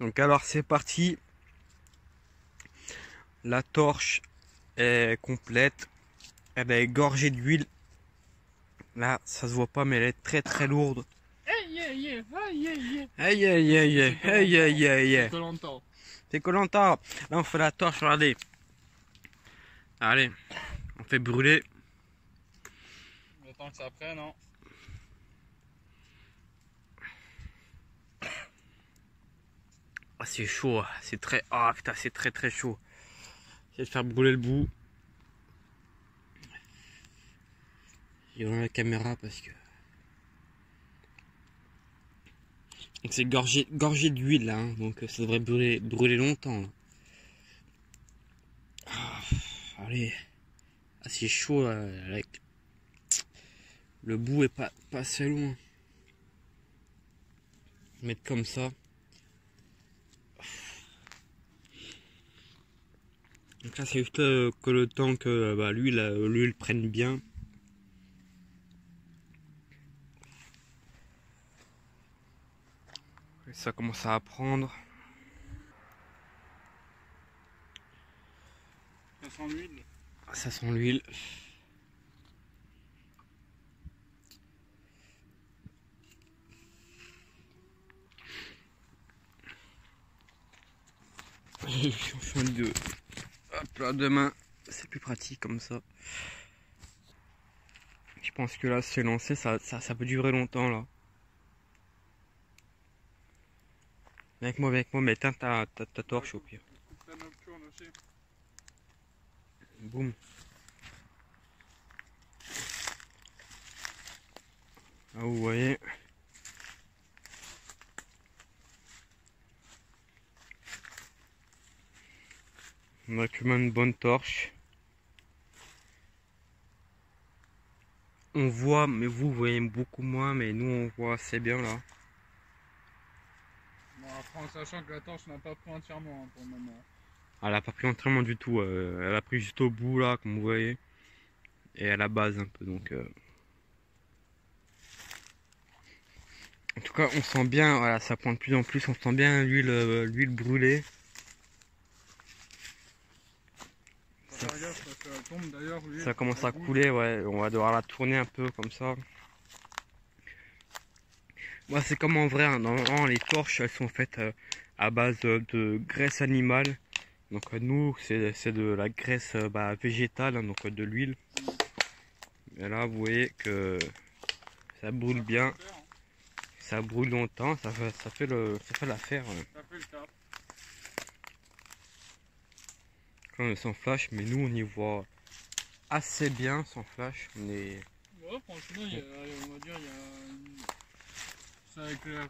Donc alors c'est parti. La torche est complète. Elle est gorgée d'huile. Là, ça se voit pas, mais elle est très très lourde. Aïe aïe aïe aïe aïe Aïe aïe aïe aïe aïe aïe aïe aïe. C'est Koh-Lanta. Là on fait la torche, regardez. Allez, on fait brûler. J'attends que ça prenne, hein. Ah, c'est chaud, c'est très... Ah putain, c'est très très chaud. J'essaie de faire brûler le bout. J'ai dans la caméra parce que... Donc c'est gorgé d'huile là, hein, donc ça devrait brûler longtemps. Là. Ah, allez. Ah, c'est chaud là, le bout est pas assez loin. Mettre comme ça. Donc là c'est juste que le temps que l'huile prenne bien. Et ça commence à prendre. Ça sent l'huile. Ça sent l'huile. Je suis de... Hop là, demain, c'est plus pratique comme ça. Je pense que là, c'est lancé, ça peut durer longtemps là. Avec moi, mais éteins ta torche au pire. Boum. Ah, vous voyez. On a quand même une bonne torche. On voit, mais vous voyez beaucoup moins, mais nous on voit assez bien là. Bon, après en sachant que la torche n'a pas pris entièrement, hein, pour le moment. Elle a pas pris entièrement du tout, elle a pris juste au bout là, comme vous voyez. Et à la base un peu, donc... En tout cas, on sent bien, voilà, ça prend de plus en plus, on sent bien l'huile brûlée. Ça commence à couler, ouais, on va devoir la tourner un peu comme ça. Moi, c'est comme en vrai, hein, normalement les torches elles sont faites à base de graisse animale. Donc nous, c'est de la graisse végétale, hein, donc de l'huile. Et là, vous voyez que ça brûle bien, ça brûle longtemps, ça fait l'affaire. Ça fait le taf. Quand on est sans flash, mais nous on y voit assez bien sans flash. Ouais, franchement, on va dire, il y a... Ça éclaire...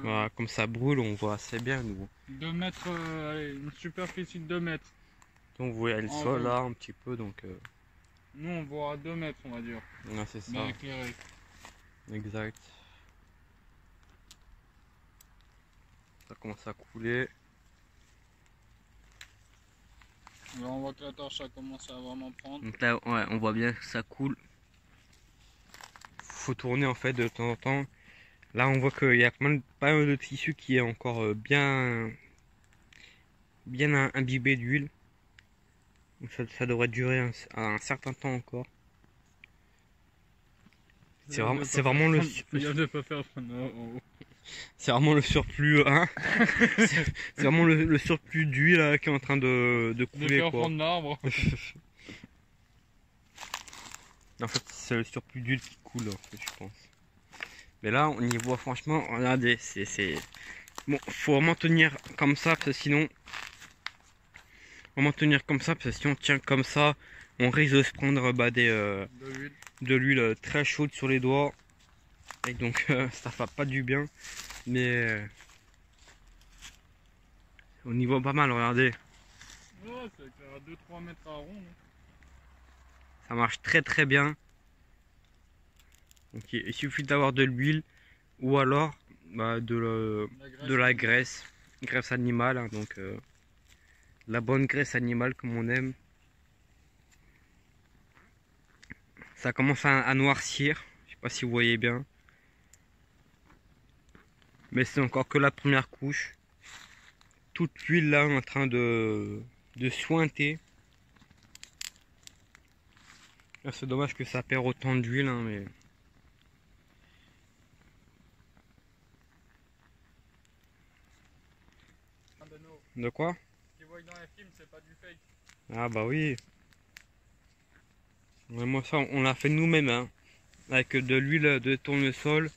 Voilà, comme ça brûle, on voit assez bien nous. 2 mètres, allez, une superficie de 2 mètres. Donc vous voyez le sol là un petit peu, donc... Nous on voit à 2 mètres, on va dire. Ouais, c'est ça. Bien éclairé. Exact. Ça commence à couler. Là on voit que la torche a commencé à vraiment prendre. Donc là, ouais, on voit bien que ça coule. Faut tourner en fait de temps en temps. Là, on voit qu'il y a pas mal de tissu qui est encore bien imbibé d'huile. Donc ça devrait durer un certain temps encore. C'est vraiment le... C'est vraiment le surplus, hein. C'est vraiment le surplus d'huile qui est en train de couler, quoi. Prendre l'arbre. En fait, c'est le surplus d'huile qui coule, en fait, je pense. Mais là, on y voit franchement, regardez, bon, faut vraiment tenir comme ça, parce que sinon... Vraiment tenir comme ça, parce que si on tient comme ça, on risque de se prendre de l'huile très chaude sur les doigts. Et donc, ça fait pas du bien. Mais... on y voit pas mal, regardez. Ouais, ça éclaire à 2-3 mètres à rond. Ça marche très très bien. Donc, il suffit d'avoir de l'huile ou alors de la graisse animale. Hein, donc la bonne graisse animale comme on aime. Ça commence à noircir. Je sais pas si vous voyez bien. Mais c'est encore que la première couche. toute l'huile là en train de sointer. Ah, c'est dommage que ça perd autant d'huile, hein, mais... De quoi? Ce qu'ils voient dans les films, c'est pas du fake. Ah bah oui. Ouais, moi ça, on l'a fait nous-mêmes, hein. Avec de l'huile de tournesol,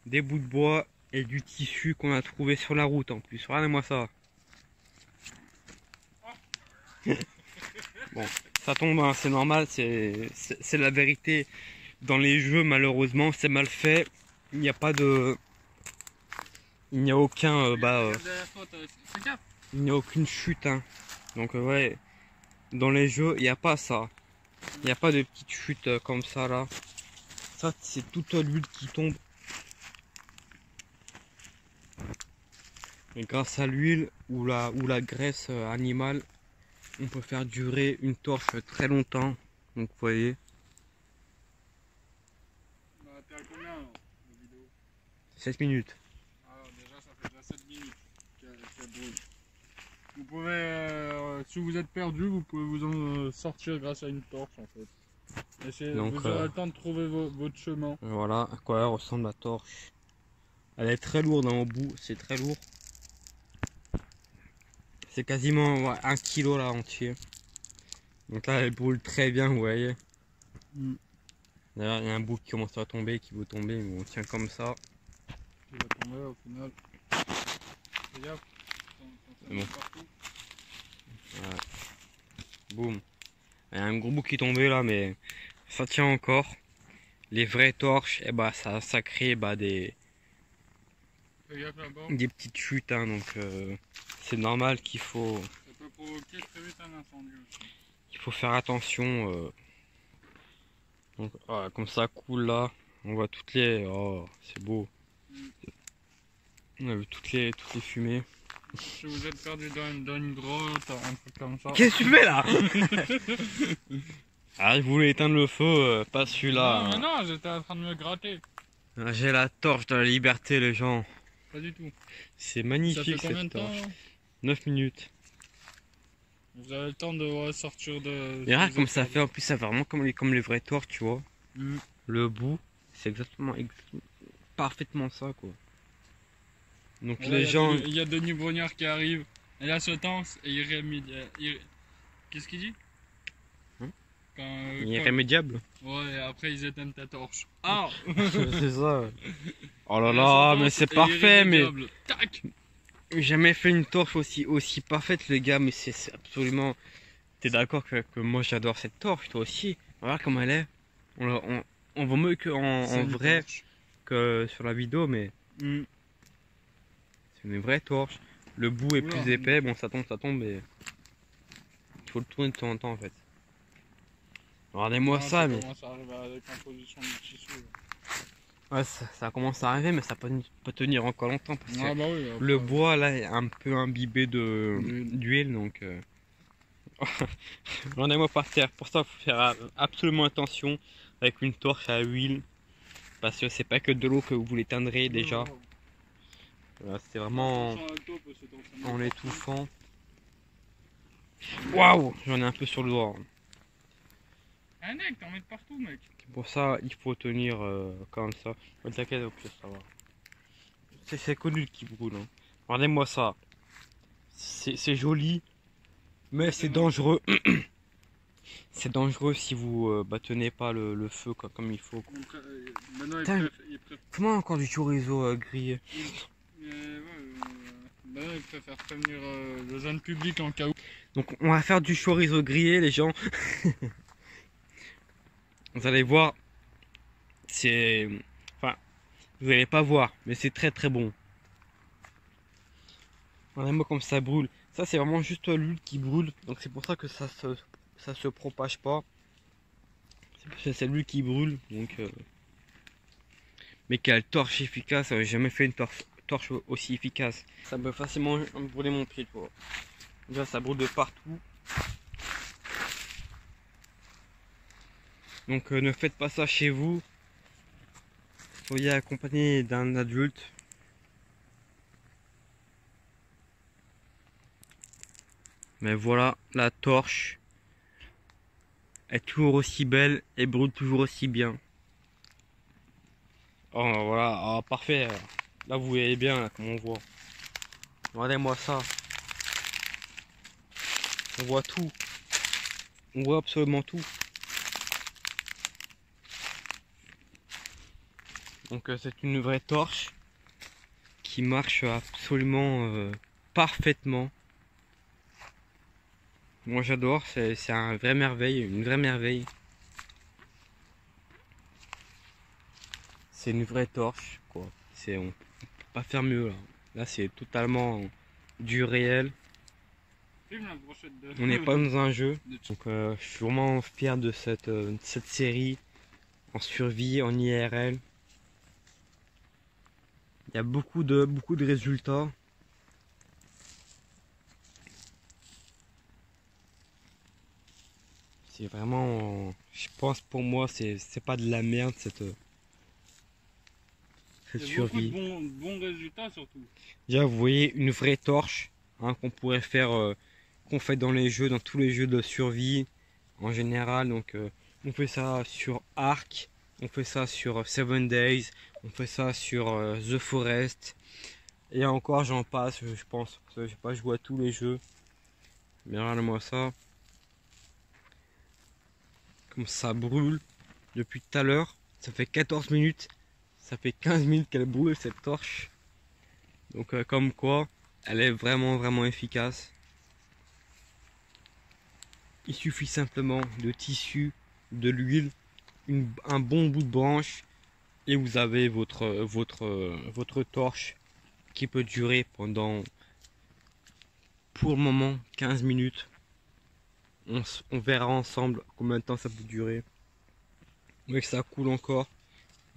des bouts de bois et du tissu qu'on a trouvé sur la route en plus. Regardez-moi ça. Bon, ça tombe, hein, c'est normal, c'est la vérité. Dans les jeux, malheureusement, c'est mal fait. Il n'y a pas de... Il n'y a aucun... il n'y a aucune chute, hein. Donc ouais, dans les jeux, il n'y a pas ça. Il n'y a pas de petites chutes comme ça, là. Ça, c'est toute l'huile qui tombe. Et grâce à l'huile ou la graisse animale, on peut faire durer une torche très longtemps. Donc vous voyez. Bah, t'es à combien alors, la vidéo? 7 minutes. Alors déjà, ça fait déjà 7 minutes qu'elle brûle. Vous pouvez, si vous êtes perdu, vous pouvez vous en sortir grâce à une torche en fait. Essayez, Donc, vous aurez le temps de trouver votre chemin. Voilà à quoi ressemble la torche. Elle est très lourde en bout, c'est très lourd. C'est quasiment ouais, 1 kg là entier. Donc là elle brûle très bien, vous voyez. D'ailleurs il y a un bout qui commence à tomber, qui veut tomber, mais on tient comme ça. Il va tomber au final. Fais gaffe, ça Bon. partout. Voilà. Boum. Il y a un gros bout qui est tombé là, mais ça tient encore. Les vraies torches, et bah ça crée des Fais gaffe là-bas. des petites chutes, hein, donc c'est normal qu'il faut Ça peut provoquer très vite un incendie aussi. il faut faire attention. Donc voilà, comme ça coule là, on voit toutes les oh c'est beau. On a vu toutes les fumées. Si vous êtes perdu dans une grotte, un truc comme ça. Qu'est-ce que tu fais là? Ah, je voulais éteindre le feu, pas celui-là. Non, mais non, j'étais en train de me gratter. Ah, j'ai la torche de la liberté, les gens. Pas du tout. C'est Ça magnifique fait combien de cette temps torche. là 9 minutes. Vous avez le temps de sortir de... Et regarde comme ça fait, en plus ça fait vraiment comme les vraies torches, tu vois. Le bout, c'est exactement parfaitement ça, quoi. Donc Là, les gens... Il y a Denis Brognard qui arrive, et là se tense, et qu'est-ce qu'il dit Hein quand, Irrémédiable. Ouais, et après ils éteignent ta torche. Ah C'est ça. Oh là là, mais c'est parfait, mais... Tac. J'ai jamais fait une torche aussi parfaite, les gars, mais c'est absolument... T'es d'accord que moi j'adore cette torche, toi aussi. Regarde comme elle est. On voit mieux en vrai que sur la vidéo, mais c'est une vraie torche. Le bout est plus épais, bon ça tombe, mais il faut le tourner de temps en temps en fait. Regardez-moi ça, mais... Ça arrive à la décomposition du tissu. Ouais, ça commence à arriver, mais ça peut pas tenir encore longtemps parce que Bah oui, après, le bois là est un peu imbibé d'huile, donc... Regardez-moi par terre. Pour ça, il faut faire absolument attention avec une torche à huile. Parce que c'est pas que de l'eau que vous l'éteindrez déjà. Voilà, c'est vraiment en l'étouffant. Waouh! J'en ai un peu sur le doigt. Un mec, t'en mets partout, mec. Pour ça, il faut tenir comme ça. T'inquiète, au pire, ça va. C'est connu qui brûle. Hein. Regardez-moi ça. C'est joli. Mais c'est dangereux. C'est dangereux si vous tenez pas le feu quoi, comme il faut. Maintenant, Comment encore du chorizo grillé? Maintenant, il préfère prévenir le jeune public en cas où. Donc on va faire du chorizo grillé, les gens. Vous allez voir. C'est... Enfin, vous allez pas voir, mais c'est très très bon. Regardez-moi comme ça brûle. Ça c'est vraiment juste l'huile qui brûle. Donc c'est pour ça que ça se propage pas. C'est l'huile qui brûle. Donc, mais quelle torche efficace. J'ai jamais fait une torche aussi efficace. Ça peut facilement brûler mon pied. Quoi. Déjà ça brûle de partout. Donc ne faites pas ça chez vous. Soyez accompagné d'un adulte. Mais voilà, la torche est toujours aussi belle et brûle toujours aussi bien. Oh voilà, ah, parfait. Là vous voyez bien là, comme on voit. Regardez-moi ça. On voit tout. On voit absolument tout. Donc c'est une vraie torche qui marche absolument parfaitement. Moi j'adore, c'est un vrai merveille, une vraie merveille. C'est une vraie torche, quoi. On peut pas faire mieux là. Là c'est totalement du réel. Filme la brochette de... On n'est pas dans un jeu. de- Donc je suis vraiment fier de cette série en survie, en IRL. Il y a beaucoup de résultats. C'est vraiment, je pense pour moi, c'est pas de la merde cette Il y a survie. beaucoup de bons résultats surtout. Déjà, vous voyez une vraie torche hein, qu'on pourrait faire, qu'on fait dans les jeux, dans tous les jeux de survie en général. Donc, on fait ça sur Ark, on fait ça sur 7 Days, on fait ça sur The Forest. Et encore, j'en passe, je pense. Parce que j'ai pas joué à tous les jeux. Mais regardez-moi ça. Comme ça brûle depuis tout à l'heure. Ça fait 14 minutes. Ça fait 15 minutes qu'elle brûle cette torche. Donc comme quoi, elle est vraiment efficace. Il suffit simplement de tissu, de l'huile, un bon bout de branche et vous avez votre torche qui peut durer pendant, pour le moment, 15 minutes. On verra ensemble combien de temps ça peut durer. Vous voyez que ça coule encore.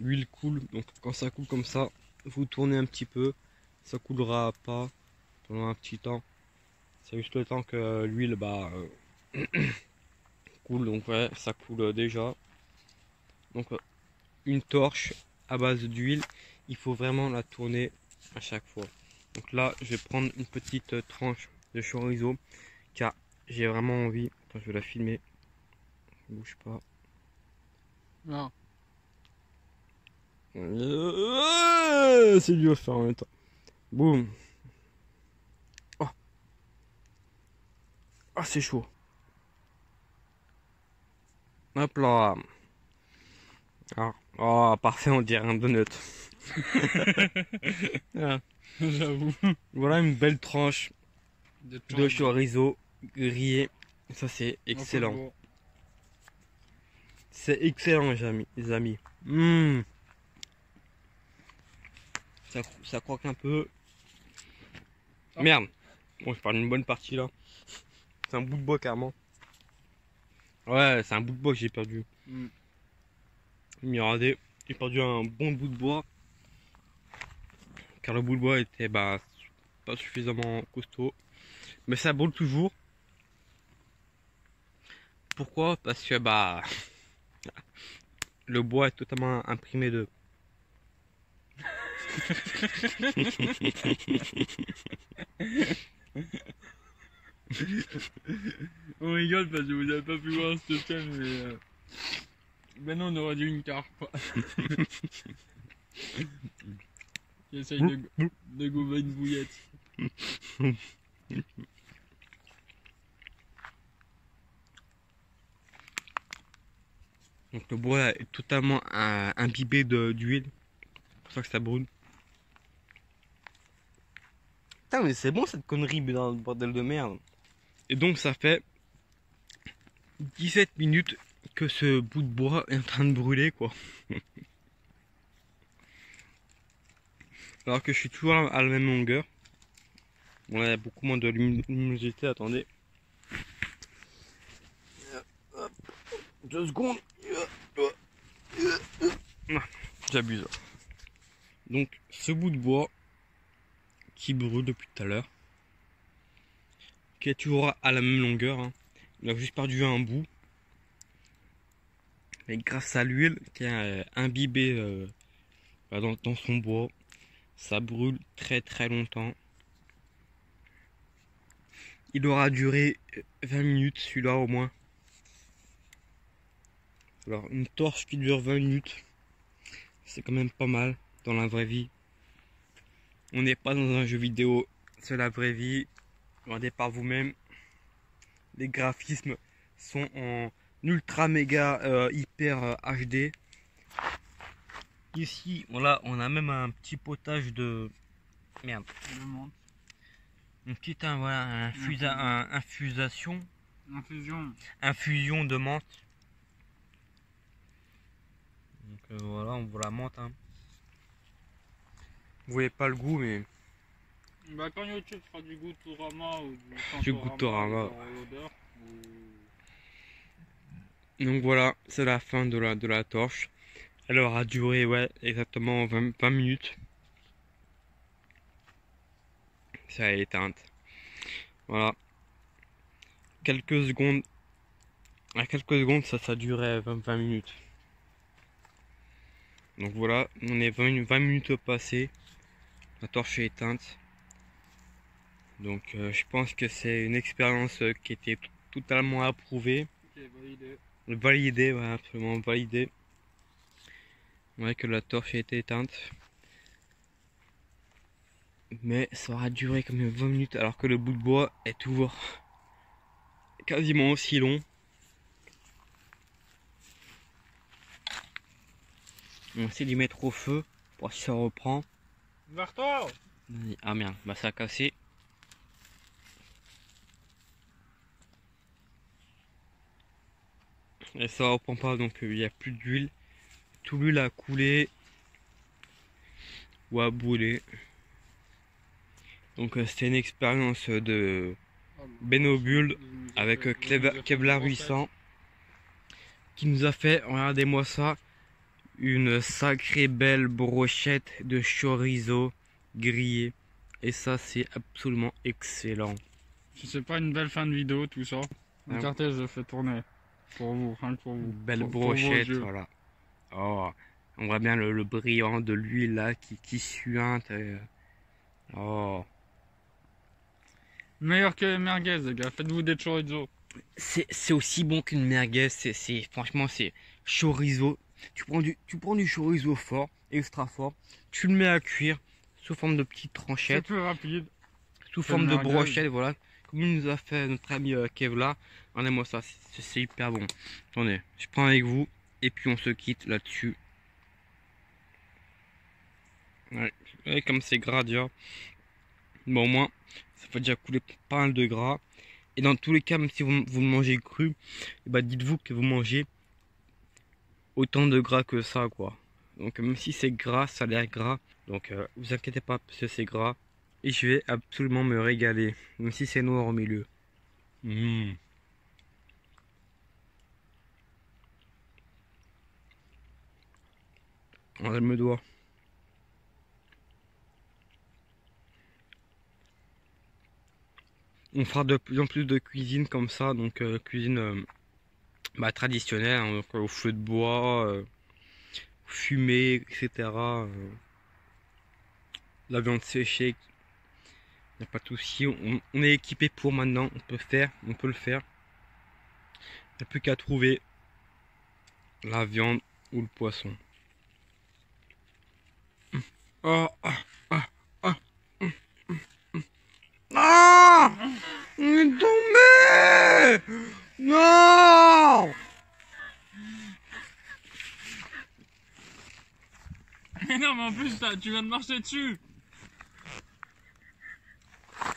L'huile coule, donc quand ça coule comme ça, vous tournez un petit peu. Ça coulera pas pendant un petit temps. C'est juste le temps que l'huile coule, donc ouais, ça coule déjà. Donc une torche à base d'huile, il faut vraiment la tourner à chaque fois. Donc là, je vais prendre une petite tranche de chorizo car j'ai vraiment envie. Attends, je vais la filmer. Bouge pas. Non. C'est dur à faire en même temps. Boum. Oh, ah, c'est chaud. Hop là. Ah, oh, parfait, on dirait un donut. Ah, J'avoue. voilà une belle tranche De de chorizo grillé. Ça, c'est excellent. Bon. C'est excellent, les amis. Mmh. Ça croque un peu. Ah. Merde. Bon, je parle d'une bonne partie là. C'est un bout de bois carrément. Ouais, c'est un bout de bois que j'ai perdu. Mm. Mais regardez, j'ai perdu un bon bout de bois. Car le bout de bois était pas suffisamment costaud. Mais ça brûle toujours. Pourquoi? Parce que le bois est totalement imprimé de. On rigole parce que vous avez pas pu voir cette scène, mais maintenant on aurait dû une carte. Qui essaye de gober une bouillette. Donc le bois est totalement imbibé d'huile. C'est pour ça que ça brûle. Putain mais c'est bon cette connerie dans le bordel de merde. Et donc ça fait 17 minutes que ce bout de bois est en train de brûler quoi. Alors que je suis toujours à la même longueur. On a beaucoup moins de luminosité, attendez. 2 secondes. J'abuse. Donc ce bout de bois qui brûle depuis tout à l'heure, qui est toujours à la même longueur, hein. Il a juste perdu un bout. Et grâce à l'huile qui est imbibée dans son bois, ça brûle très longtemps. Il aura duré 20 minutes, celui-là au moins. Alors, une torche qui dure 20 minutes, c'est quand même pas mal dans la vraie vie. On n'est pas dans un jeu vidéo, c'est la vraie vie. Regardez par vous-même. Les graphismes sont en ultra méga hyper HD. Ici, voilà, on a même un petit potage de merde. Une petite voilà, infusion de menthe. Donc voilà, on voit la menthe. Hein. Vous voyez pas le goût, mais Bah quand YouTube fera du Goutorama ou du Goutorama. l'odeur. Donc voilà, c'est la fin de la torche. Elle aura duré ouais, exactement 20 minutes. Ça a éteinte. Voilà. Quelques secondes. À quelques secondes, ça durait 20 minutes. Donc voilà, on est 20 minutes passées. La torche est éteinte. Donc je pense que c'est une expérience qui était totalement approuvée. Ok, validé. Validée, ouais, absolument validée. Ouais, que la torche a été éteinte. Mais ça aura duré quand même 20 minutes alors que le bout de bois est toujours quasiment aussi long. On essaie d'y mettre au feu pour voir si ça reprend. Vers toi. Ah merde, bah ça a cassé. Et ça reprend pas, donc il n'y a plus d'huile. Tout l'huile a coulé ou a brûlé. Donc c'était une expérience de Benobule avec Kevlar 800 qui nous a fait, regardez-moi ça, une sacrée belle brochette de chorizo grillé. Et ça c'est absolument excellent. Si c'est pas une belle fin de vidéo tout ça, Hein? regardez, je fais tourner. Pour vous, rien que pour vous. Belle pour brochette, vos yeux. voilà. Oh, on voit bien le brillant de l'huile là qui suinte. Oh. Meilleur que les merguez, les gars. Faites-vous des chorizo. C'est aussi bon qu'une merguez. Franchement, c'est chorizo. Tu prends du chorizo fort, extra fort. Tu le mets à cuire sous forme de petites C'est tranchettes, plus rapide. sous forme de merguez. brochettes, voilà. Comme il nous a fait notre ami Kevlar. Regardez-moi ça, c'est hyper bon. Attendez, je prends avec vous et puis on se quitte là-dessus. Ouais, et comme c'est gras déjà. Bon, au moins, ça fait déjà couler pas mal de gras. Et dans tous les cas, même si vous le mangez cru, bah dites-vous que vous mangez autant de gras que ça, quoi. Donc même si c'est gras, ça a l'air gras. Donc vous inquiétez pas, parce que c'est gras. Et je vais absolument me régaler, même si c'est noir au milieu. Mmh. Elle me doit. On fera de plus en plus de cuisine comme ça, donc cuisine traditionnelle, hein, donc, au feu de bois, fumée, etc. La viande séchée, il n'y a pas de souci. On est équipé pour maintenant, on peut le faire. Il n'y a plus qu'à trouver la viande ou le poisson. Oh, ah, ah, ah, ah, il est tombé! Non! Mais non, mais en plus, tu viens de marcher dessus.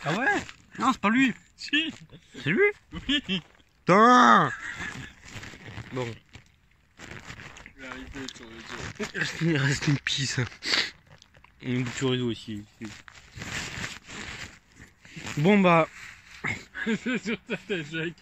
Ah ouais? Non, c'est pas lui. Si. C'est lui? Oui. Putain! Bon. Il reste une pisse. Une bouche chorizo aussi. Bon bah. C'est sur cet échec.